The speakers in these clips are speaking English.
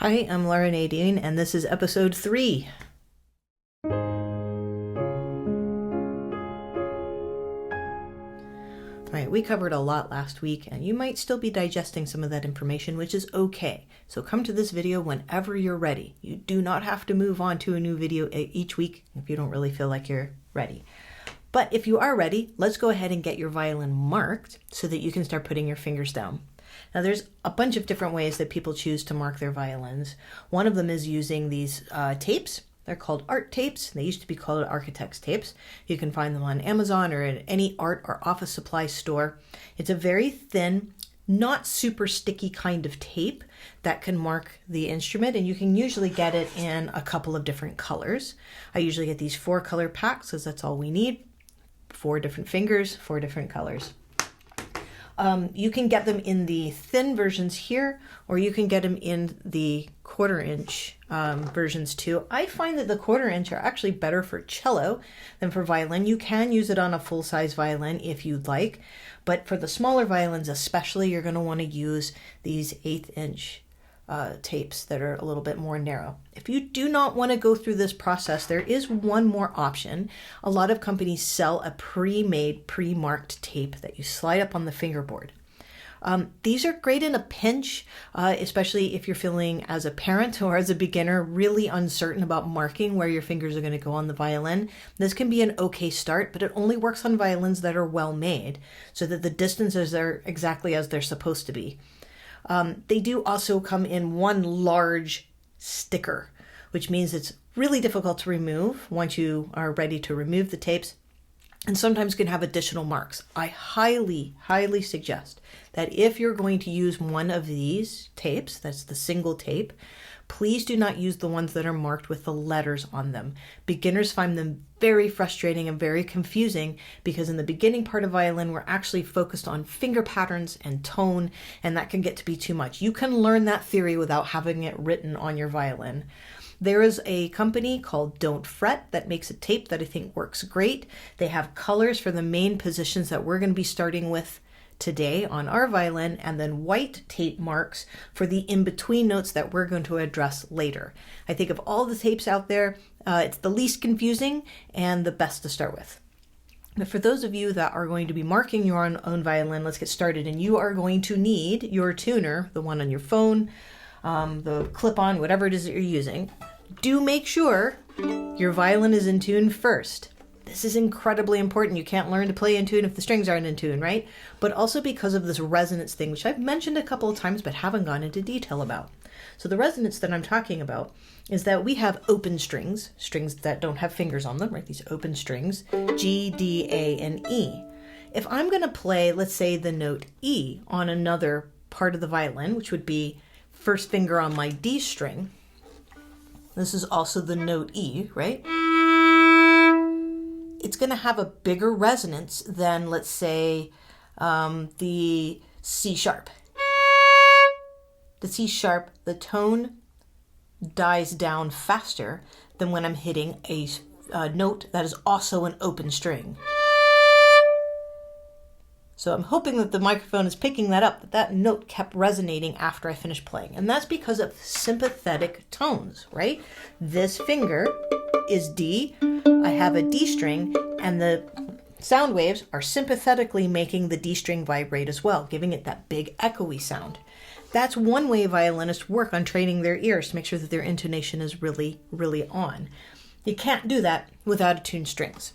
Hi, I'm Laura Nadine, and this is episode 3. All right, we covered a lot last week, and you might still be digesting some of that information, which is okay. So come to this video whenever you're ready. You do not have to move on to a new video each week if you don't really feel like you're ready. But if you are ready, let's go ahead and get your violin marked so that you can start putting your fingers down. Now there's a bunch of different ways that people choose to mark their violins. One of them is using these tapes. They're called art tapes. They used to be called architect's tapes. You can find them on Amazon or at any art or office supply store. It's a very thin, not super sticky kind of tape that can mark the instrument, and you can usually get it in a couple of different colors. I usually get these 4-color packs because that's all we need. 4 different fingers, 4 different colors. You can get them in the thin versions here, or you can get them in the 1/4-inch versions too. I find that the 1/4-inch are actually better for cello than for violin. You can use it on a full-size violin if you'd like, but for the smaller violins especially, you're going to want to use these 1/8-inch tapes that are a little bit more narrow. If you do not want to go through this process, there is one more option. A lot of companies sell a pre-made, pre-marked tape that you slide up on the fingerboard. These are great in a pinch, especially if you're feeling as a parent or as a beginner really uncertain about marking where your fingers are going to go on the violin. This can be an okay start, but it only works on violins that are well made so that the distances are exactly as they're supposed to be. They do also come in one large sticker, which means it's really difficult to remove once you are ready to remove the tapes, and sometimes can have additional marks. I highly, highly suggest that if you're going to use one of these tapes, that's the single tape, please do not use the ones that are marked with the letters on them. Beginners find them very frustrating and very confusing because in the beginning part of violin, we're actually focused on finger patterns and tone, and that can get to be too much. You can learn that theory without having it written on your violin. There is a company called Don't Fret that makes a tape that I think works great. They have colors for the main positions that we're going to be starting with today on our violin, and then white tape marks for the in-between notes that we're going to address later. I think of all the tapes out there, it's the least confusing and the best to start with. But for those of you that are going to be marking your own violin, let's get started. And you are going to need your tuner, the one on your phone, the clip-on, whatever it is that you're using. Do make sure your violin is in tune first. This is incredibly important. You can't learn to play in tune if the strings aren't in tune, right? But also because of this resonance thing, which I've mentioned a couple of times but haven't gone into detail about. So the resonance that I'm talking about is that we have open strings, strings that don't have fingers on them, right? These open strings, G, D, A, and E. If I'm going to play, let's say, the note E on another part of the violin, which would be first finger on my D string, this is also the note E, right? It's going to have a bigger resonance than, let's say, the C sharp. The C sharp, the tone dies down faster than when I'm hitting a note that is also an open string. So I'm hoping that the microphone is picking that up, that note kept resonating after I finished playing. And that's because of sympathetic tones, right? This finger is D. I have a D string, and the sound waves are sympathetically making the D string vibrate as well, giving it that big echoey sound. That's one way violinists work on training their ears to make sure that their intonation is really, really on. You can't do that without attuned strings.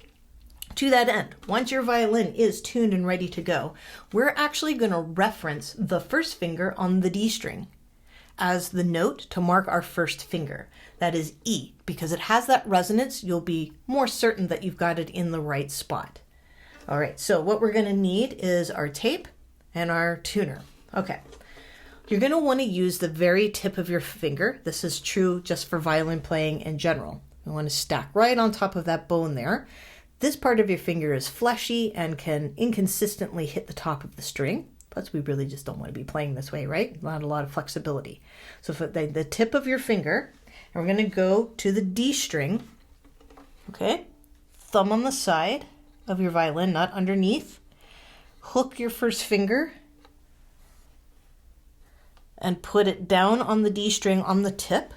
To that end, once your violin is tuned and ready to go, we're actually going to reference the first finger on the D string as the note to mark our first finger. That is E. Because it has that resonance, you'll be more certain that you've got it in the right spot. All right, so what we're going to need is our tape and our tuner. Okay, you're going to want to use the very tip of your finger. This is true just for violin playing in general. You want to stack right on top of that bone there. This part of your finger is fleshy and can inconsistently hit the top of the string. Plus, we really just don't want to be playing this way, right? Not a lot of flexibility. So for the tip of your finger, and we're going to go to the D string, okay? Thumb on the side of your violin, not underneath. Hook your first finger and put it down on the D string on the tip.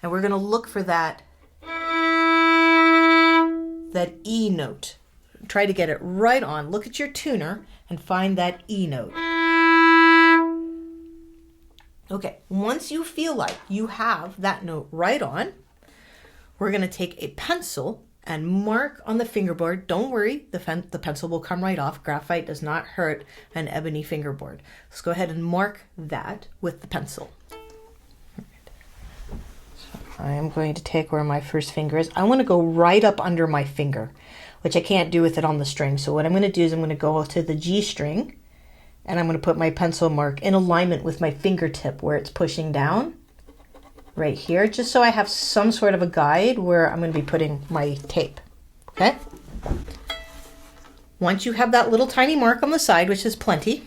And we're going to look for that E note. Try to get it right on. Look at your tuner and find that E note. Okay, once you feel like you have that note right on, we're going to take a pencil and mark on the fingerboard. Don't worry, the pencil will come right off. Graphite does not hurt an ebony fingerboard. Let's go ahead and mark that with the pencil. So I am going to take where my first finger is. I want to go right up under my finger, which I can't do with it on the string. So what I'm going to do is I'm going to go to the G string, and I'm going to put my pencil mark in alignment with my fingertip where it's pushing down right here, just so I have some sort of a guide where I'm going to be putting my tape. Okay? Once you have that little tiny mark on the side, which is plenty,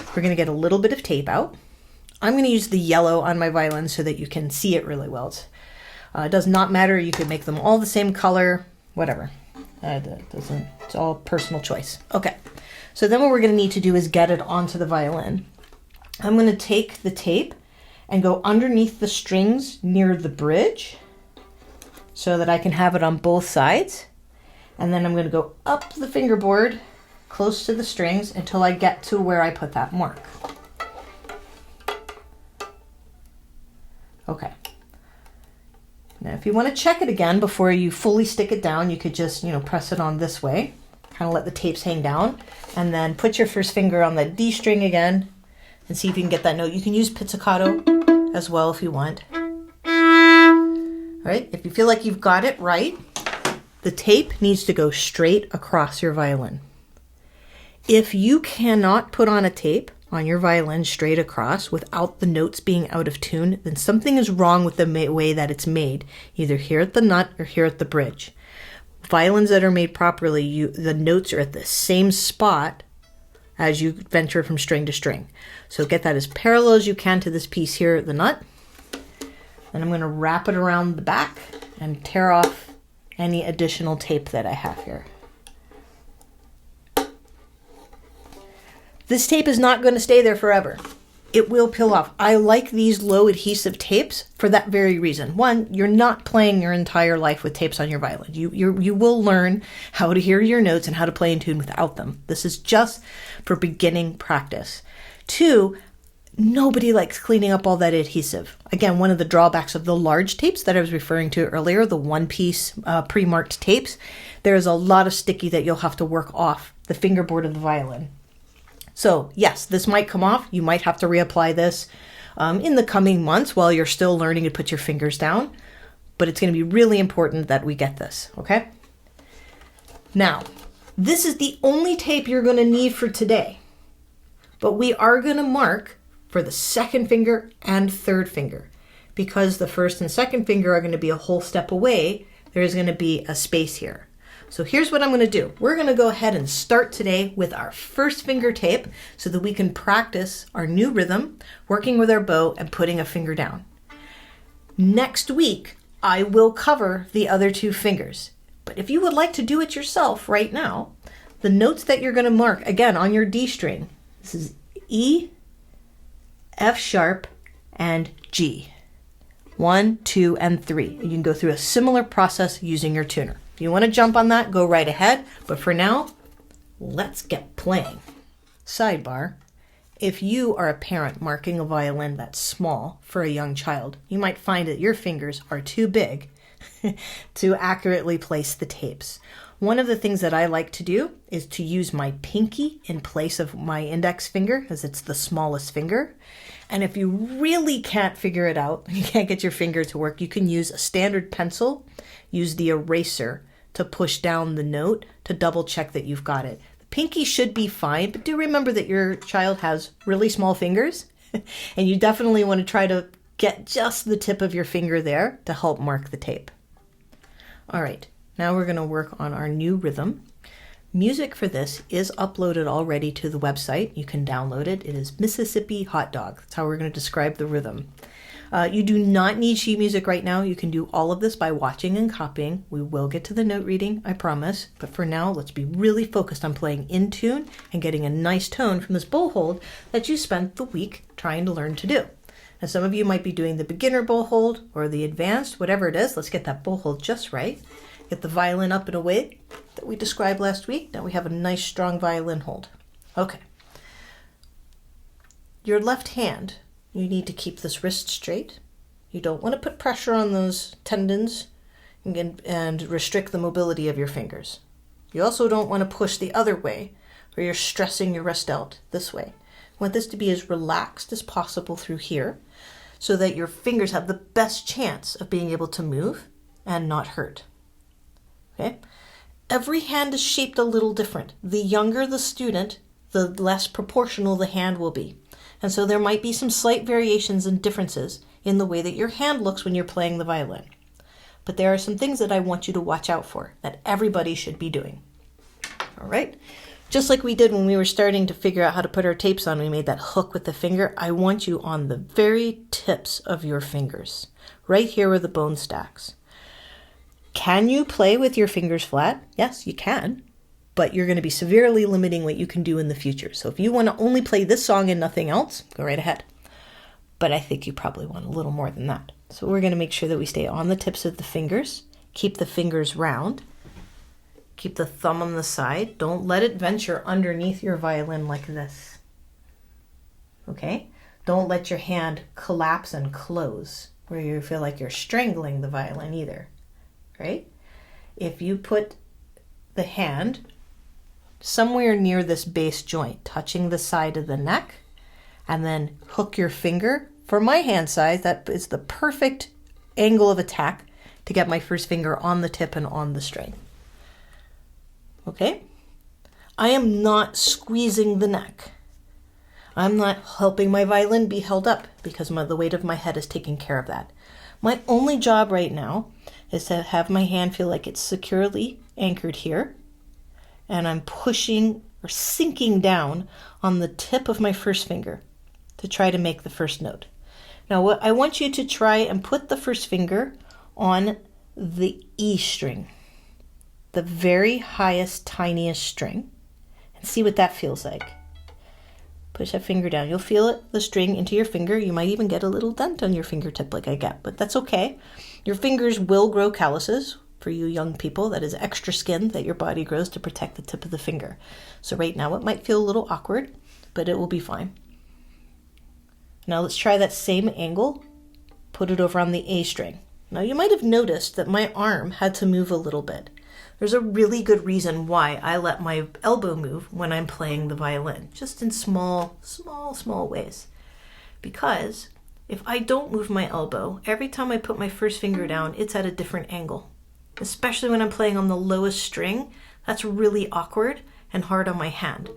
we're going to get a little bit of tape out. I'm going to use the yellow on my violin so that you can see it really well. It does not matter. You could make them all the same color, whatever. It's all personal choice. Okay. So then what we're going to need to do is get it onto the violin. I'm going to take the tape and go underneath the strings near the bridge so that I can have it on both sides. And then I'm going to go up the fingerboard close to the strings until I get to where I put that mark. Okay. Now if you want to check it again before you fully stick it down, you could just, press it on this way. Kind of let the tapes hang down, and then put your first finger on the D string again and see if you can get that note. You can use pizzicato as well if you want. All right, if you feel like you've got it right, the tape needs to go straight across your violin. If you cannot put on a tape on your violin straight across without the notes being out of tune, then something is wrong with the way that it's made, either here at the nut or here at the bridge. Violins that are made properly, the notes are at the same spot as you venture from string to string. So get that as parallel as you can to this piece here at the nut. Then I'm going to wrap it around the back and tear off any additional tape that I have here. This tape is not going to stay there forever. It will peel off. I like these low adhesive tapes for that very reason. One, you're not playing your entire life with tapes on your violin. You will learn how to hear your notes and how to play in tune without them. This is just for beginning practice. Two, nobody likes cleaning up all that adhesive. Again, one of the drawbacks of the large tapes that I was referring to earlier, the one-piece pre-marked tapes, there's a lot of sticky that you'll have to work off the fingerboard of the violin. So yes, this might come off. You might have to reapply this in the coming months while you're still learning to put your fingers down. But it's going to be really important that we get this, okay? Now, this is the only tape you're going to need for today. But we are going to mark for the second finger and third finger. Because the first and second finger are going to be a whole step away, there is going to be a space here. So here's what I'm going to do. We're going to go ahead and start today with our first finger tape so that we can practice our new rhythm, working with our bow and putting a finger down. Next week, I will cover the other two fingers. But if you would like to do it yourself right now, the notes that you're going to mark, again, on your D string, this is E, F sharp, and G. 1, 2, and 3. You can go through a similar process using your tuner. If you want to jump on that, go right ahead. But for now, let's get playing. Sidebar, if you are a parent marking a violin that's small for a young child, you might find that your fingers are too big to accurately place the tapes. One of the things that I like to do is to use my pinky in place of my index finger, as it's the smallest finger. And if you really can't figure it out, you can't get your finger to work, you can use a standard pencil, use the eraser to push down the note to double check that you've got it. The pinky should be fine, but do remember that your child has really small fingers, and you definitely want to try to get just the tip of your finger there to help mark the tape. All right, now we're going to work on our new rhythm. Music for this is uploaded already to the website. You can download it. It is Mississippi Hot Dog. That's how we're going to describe the rhythm. You do not need sheet music right now. You can do all of this by watching and copying. We will get to the note reading, I promise. But for now, let's be really focused on playing in tune and getting a nice tone from this bow hold that you spent the week trying to learn to do. And some of you might be doing the beginner bow hold or the advanced, whatever it is. Let's get that bow hold just right. Get the violin up and away that we described last week. Now we have a nice strong violin hold. Okay. Your left hand, you need to keep this wrist straight. You don't want to put pressure on those tendons and restrict the mobility of your fingers. You also don't want to push the other way where you're stressing your wrist out this way. You want this to be as relaxed as possible through here so that your fingers have the best chance of being able to move and not hurt. Okay? Every hand is shaped a little different. The younger the student, the less proportional the hand will be. And so there might be some slight variations and differences in the way that your hand looks when you're playing the violin. But there are some things that I want you to watch out for that everybody should be doing. All right? Just like we did when we were starting to figure out how to put our tapes on, we made that hook with the finger. I want you on the very tips of your fingers, right here where the bone stacks. Can you play with your fingers flat? Yes, you can. But you're going to be severely limiting what you can do in the future. So if you want to only play this song and nothing else, go right ahead. But I think you probably want a little more than that. So we're going to make sure that we stay on the tips of the fingers. Keep the fingers round. Keep the thumb on the side. Don't let it venture underneath your violin like this. Okay? Don't let your hand collapse and close where you feel like you're strangling the violin either. Right? If you put the hand somewhere near this base joint, touching the side of the neck, and then hook your finger. For my hand size, that is the perfect angle of attack to get my first finger on the tip and on the string. Okay? I am not squeezing the neck. I'm not helping my violin be held up because the weight of my head is taking care of that. My only job right now is to have my hand feel like it's securely anchored here, and I'm pushing or sinking down on the tip of my first finger to try to make the first note. Now, what I want you to try and put the first finger on the E string, the very highest, tiniest string, and see what that feels like. Push that finger down. You'll feel it, the string, into your finger. You might even get a little dent on your fingertip like I get, but that's okay. Your fingers will grow calluses. For you young people, that is extra skin that your body grows to protect the tip of the finger. So right now it might feel a little awkward, but it will be fine. Now let's try that same angle. Put it over on the A string. Now you might have noticed that my arm had to move a little bit. There's a really good reason why I let my elbow move when I'm playing the violin, just in small ways. Because if I don't move my elbow, every time I put my first finger down, it's at a different angle. Especially when I'm playing on the lowest string, that's really awkward and hard on my hand.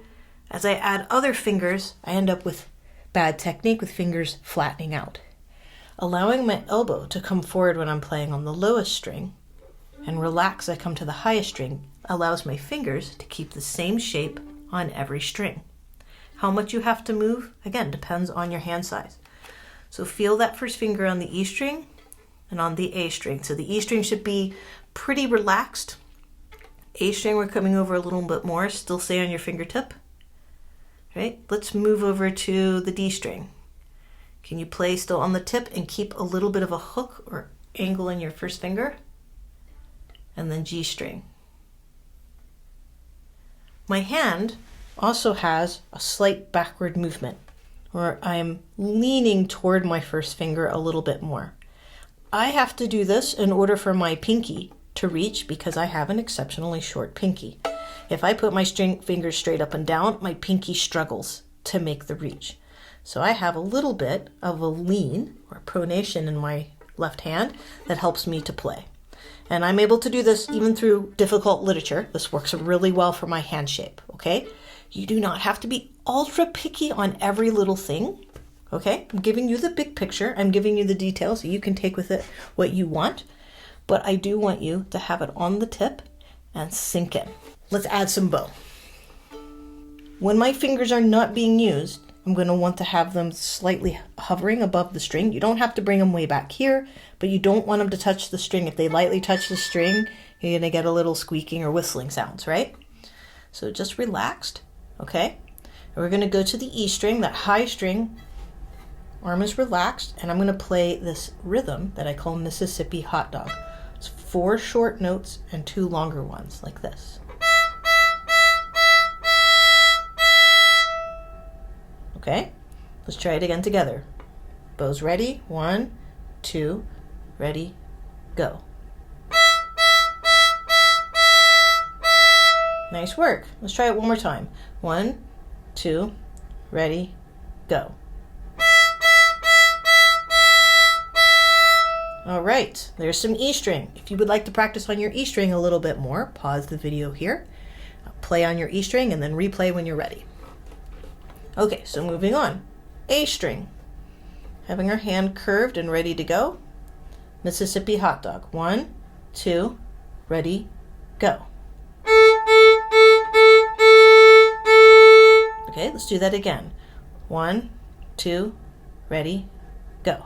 As I add other fingers, I end up with bad technique with fingers flattening out. Allowing my elbow to come forward when I'm playing on the lowest string and relax as I come to the highest string allows my fingers to keep the same shape on every string. How much you have to move, again, depends on your hand size. So feel that first finger on the E string and on the A string. So the E string should be pretty relaxed. A string, we're coming over a little bit more. Still stay on your fingertip. Right? Let's move over to the D string. Can you play still on the tip and keep a little bit of a hook or angle in your first finger? And then G string. My hand also has a slight backward movement where I'm leaning toward my first finger a little bit more. I have to do this in order for my pinky to reach because I have an exceptionally short pinky. If I put my fingers straight up and down, my pinky struggles to make the reach. So I have a little bit of a lean or pronation in my left hand that helps me to play. And I'm able to do this even through difficult literature. This works really well for my hand shape, okay? You do not have to be ultra picky on every little thing, okay? I'm giving you the big picture. I'm giving you the details so you can take with it what you want. But I do want you to have it on the tip and sink in. Let's add some bow. When my fingers are not being used, I'm going to want to have them slightly hovering above the string. You don't have to bring them way back here, but you don't want them to touch the string. If they lightly touch the string, you're going to get a little squeaking or whistling sounds, right? So just relaxed, okay? And we're going to go to the E string, that high string. Arm is relaxed, and I'm going to play this rhythm that I call Mississippi Hot Dog. It's 4 short notes and 2 longer ones, like this. Okay, let's try it again together. Bows ready, 1, 2, ready, go. Nice work. Let's try it one more time. 1, 2, ready, go. All right, there's some E string. If you would like to practice on your E string a little bit more, pause the video here, play on your E string, and then replay when you're ready. Okay, so moving on. A string. Having our hand curved and ready to go. Mississippi Hot Dog. 1, 2, ready, go. Okay, let's do that again. 1, 2, ready, go.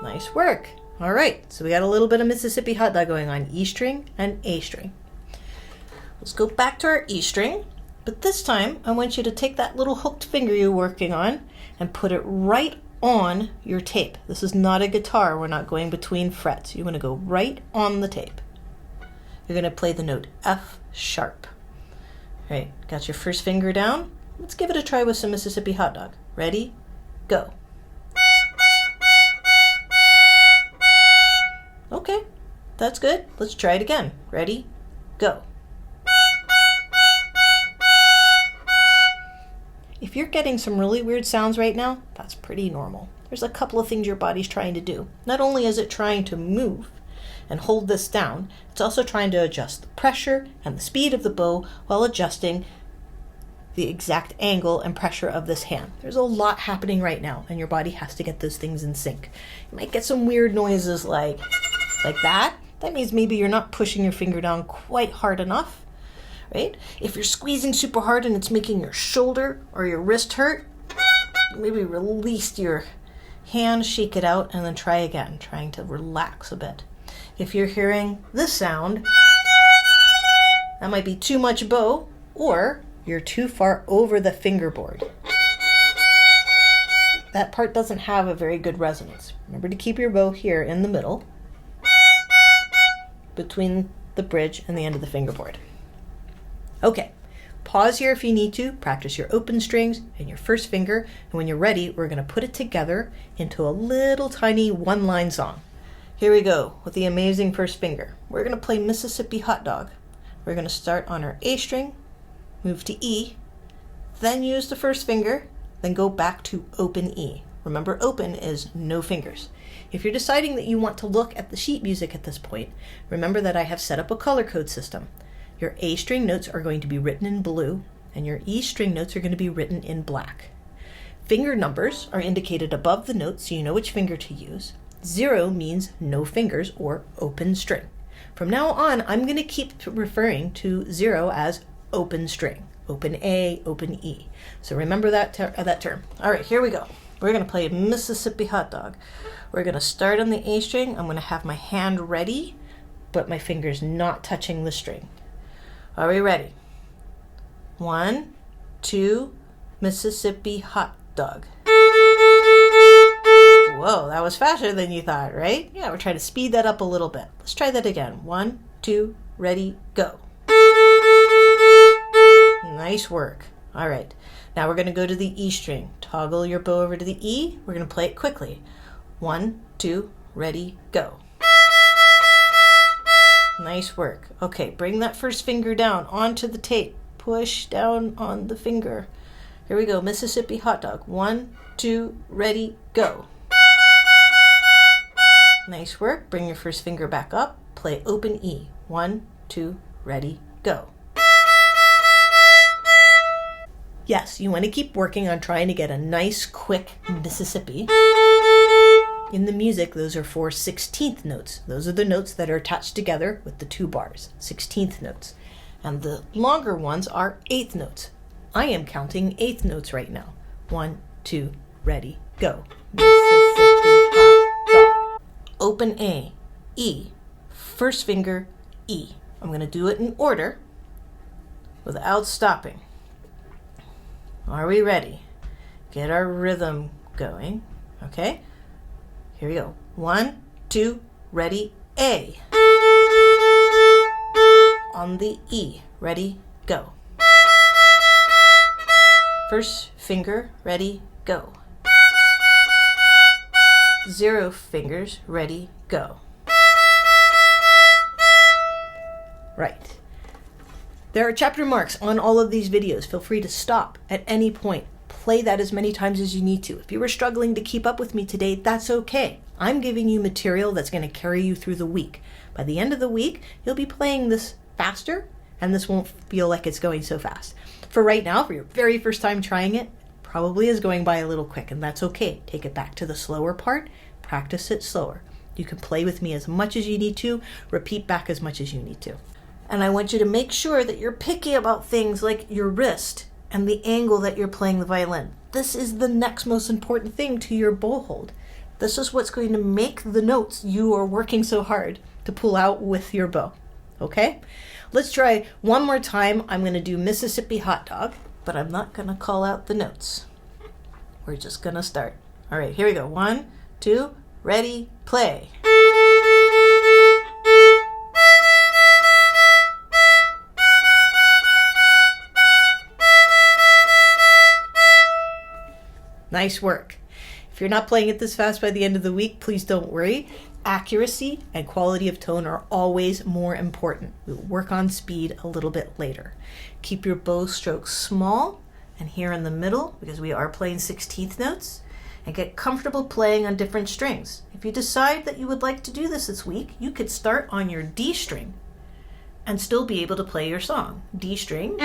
Nice work. All right, so we got a little bit of Mississippi Hot Dog going on, E string and A string. Let's go back to our E string, but this time I want you to take that little hooked finger you're working on and put it right on your tape. This is not a guitar. We're not going between frets. You want to go right on the tape. You're going to play the note F sharp. All right, got your first finger down? Let's give it a try with some Mississippi Hot Dog. Ready? Go. Okay, that's good. Let's try it again. Ready? Go. If you're getting some really weird sounds right now, that's pretty normal. There's a couple of things your body's trying to do. Not only is it trying to move and hold this down, it's also trying to adjust the pressure and the speed of the bow while adjusting the exact angle and pressure of this hand. There's a lot happening right now, and your body has to get those things in sync. You might get some weird noises like that. That means maybe you're not pushing your finger down quite hard enough. Right? If you're squeezing super hard and it's making your shoulder or your wrist hurt, maybe release your hand, shake it out, and then try again, trying to relax a bit. If you're hearing this sound, that might be too much bow, or you're too far over the fingerboard. That part doesn't have a very good resonance. Remember to keep your bow here in the middle, between the bridge and the end of the fingerboard. Okay, pause here if you need to, practice your open strings and your first finger, and when you're ready, we're going to put it together into a little tiny one-line song. Here we go with the amazing first finger. We're going to play Mississippi Hot Dog. We're going to start on our A string, move to E, then use the first finger, then go back to open E. Remember, open is no fingers. If you're deciding that you want to look at the sheet music at this point, remember that I have set up a color code system. Your A string notes are going to be written in blue, and your E string notes are going to be written in black. Finger numbers are indicated above the notes so you know which finger to use. 0 means no fingers or open string. From now on, I'm going to keep referring to 0 as open string, open A, open E. So remember that term. All right, here we go. We're going to play Mississippi Hot Dog. We're going to start on the A string. I'm going to have my hand ready, but my fingers not touching the string. Are we ready? 1, 2, Mississippi Hot Dog. Whoa, that was faster than you thought, right? Yeah, we're trying to speed that up a little bit. Let's try that again. 1, 2, ready, go. Nice work. All right, now we're going to go to the E string. Toggle your bow over to the E. We're going to play it quickly. 1, 2, ready, go. Nice work. Okay, bring that first finger down onto the tape. Push down on the finger. Here we go, Mississippi Hot Dog. 1, 2, ready, go. Nice work. Bring your first finger back up. Play open E. 1, 2, ready, go. Yes, you want to keep working on trying to get a nice, quick Mississippi. In the music, those are 4 16th notes. Those are the notes that are attached together with the 2 bars, 16th notes. And the longer ones are eighth notes. I am counting eighth notes right now. 1, 2, ready, go. Mississippi hot dog. Open A, E, first finger, E. I'm going to do it in order without stopping. Are we ready? Get our rhythm going. Okay? Here we go. 1, 2, ready, A. On the E, ready, go. First finger, ready, go. 0 fingers, ready, go. Right. There are chapter marks on all of these videos. Feel free to stop at any point. Play that as many times as you need to. If you were struggling to keep up with me today, that's okay. I'm giving you material that's going to carry you through the week. By the end of the week, you'll be playing this faster, and this won't feel like it's going so fast. For right now, for your very first time trying it, probably is going by a little quick, and that's okay. Take it back to the slower part. Practice it slower. You can play with me as much as you need to. Repeat back as much as you need to. And I want you to make sure that you're picky about things like your wrist and the angle that you're playing the violin. This is the next most important thing to your bow hold. This is what's going to make the notes you are working so hard to pull out with your bow. Okay? Let's try one more time. I'm going to do Mississippi hot dog, but I'm not going to call out the notes. We're just going to start. All right, here we go. 1, 2, ready, play. Nice work. If you're not playing it this fast by the end of the week, please don't worry. Accuracy and quality of tone are always more important. We'll work on speed a little bit later. Keep your bow strokes small and here in the middle, because we are playing 16th notes, and get comfortable playing on different strings. If you decide that you would like to do this week, you could start on your D string and still be able to play your song. D string,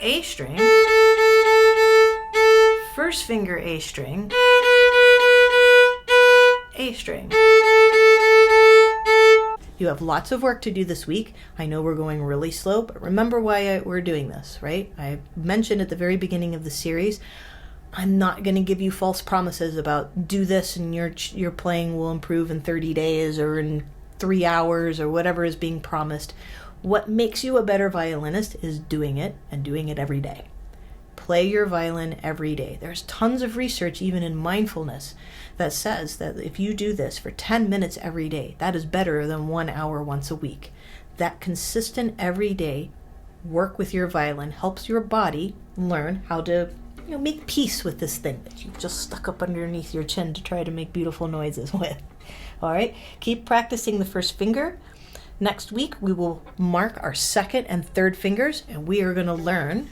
A string, first finger A string, A string. You have lots of work to do this week. I know we're going really slow, but remember why we're doing this, right? I mentioned at the very beginning of the series, I'm not going to give you false promises about do this and your playing will improve in 30 days or in 3 hours or whatever is being promised. What makes you a better violinist is doing it and doing it every day. Play your violin every day. There's tons of research, even in mindfulness, that says that if you do this for 10 minutes every day, that is better than 1 hour once a week. That consistent everyday work with your violin helps your body learn how to make peace with this thing that you've just stuck up underneath your chin to try to make beautiful noises with. All right, keep practicing the first finger. Next week, we will mark our second and third fingers, and we are going to learn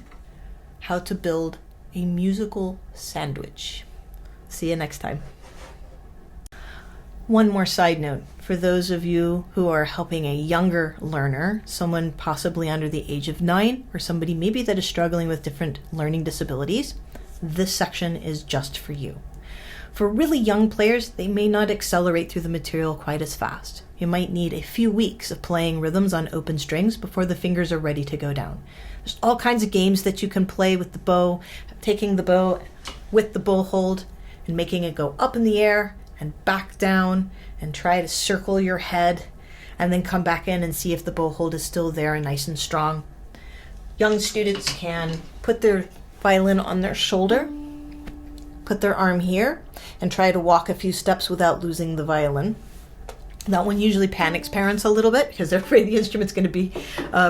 how to build a musical sandwich. See you next time. One more side note. For those of you who are helping a younger learner, someone possibly under the age of 9, or somebody maybe that is struggling with different learning disabilities, this section is just for you. For really young players, they may not accelerate through the material quite as fast. You might need a few weeks of playing rhythms on open strings before the fingers are ready to go down. There's all kinds of games that you can play with the bow, taking the bow with the bow hold and making it go up in the air and back down and try to circle your head and then come back in and see if the bow hold is still there and nice and strong. Young students can put their violin on their shoulder, put their arm here, and try to walk a few steps without losing the violin. That one usually panics parents a little bit because they're afraid the instrument's going to be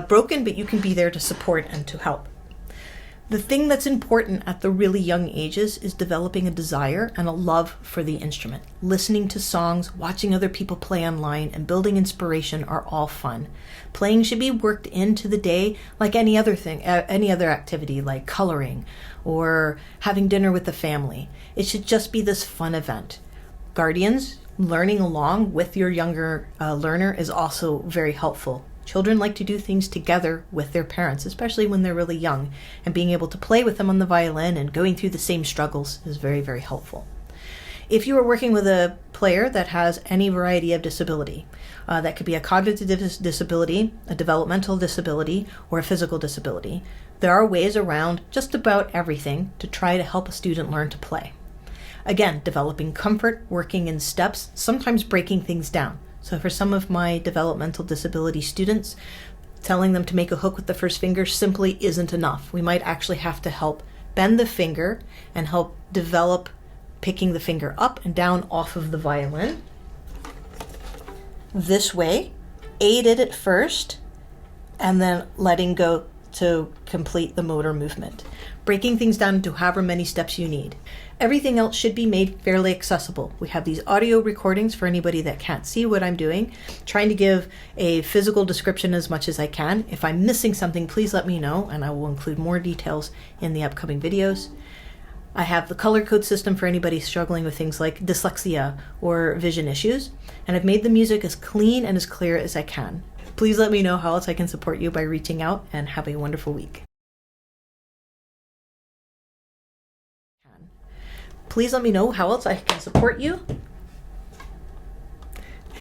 broken, but you can be there to support and to help. The thing that's important at the really young ages is developing a desire and a love for the instrument. Listening to songs, watching other people play online, and building inspiration are all fun. Playing should be worked into the day like any other thing, any other activity like coloring or having dinner with the family. It should just be this fun event. Guardians, learning along with your younger learner is also very helpful. Children like to do things together with their parents, especially when they're really young, and being able to play with them on the violin and going through the same struggles is very, very helpful. If you are working with a player that has any variety of disability, that could be a cognitive disability, a developmental disability, or a physical disability, there are ways around just about everything to try to help a student learn to play. Again, developing comfort, working in steps, sometimes breaking things down. So for some of my developmental disability students, telling them to make a hook with the first finger simply isn't enough. We might actually have to help bend the finger and help develop picking the finger up and down off of the violin this way, aided at first, and then letting go to complete the motor movement. Breaking things down into however many steps you need. Everything else should be made fairly accessible. We have these audio recordings for anybody that can't see what I'm doing, trying to give a physical description as much as I can. If I'm missing something, please let me know, and I will include more details in the upcoming videos. I have the color code system for anybody struggling with things like dyslexia or vision issues, and I've made the music as clean and as clear as I can. Please let me know how else I can support you by reaching out, and have a wonderful week. Please let me know how else I can support you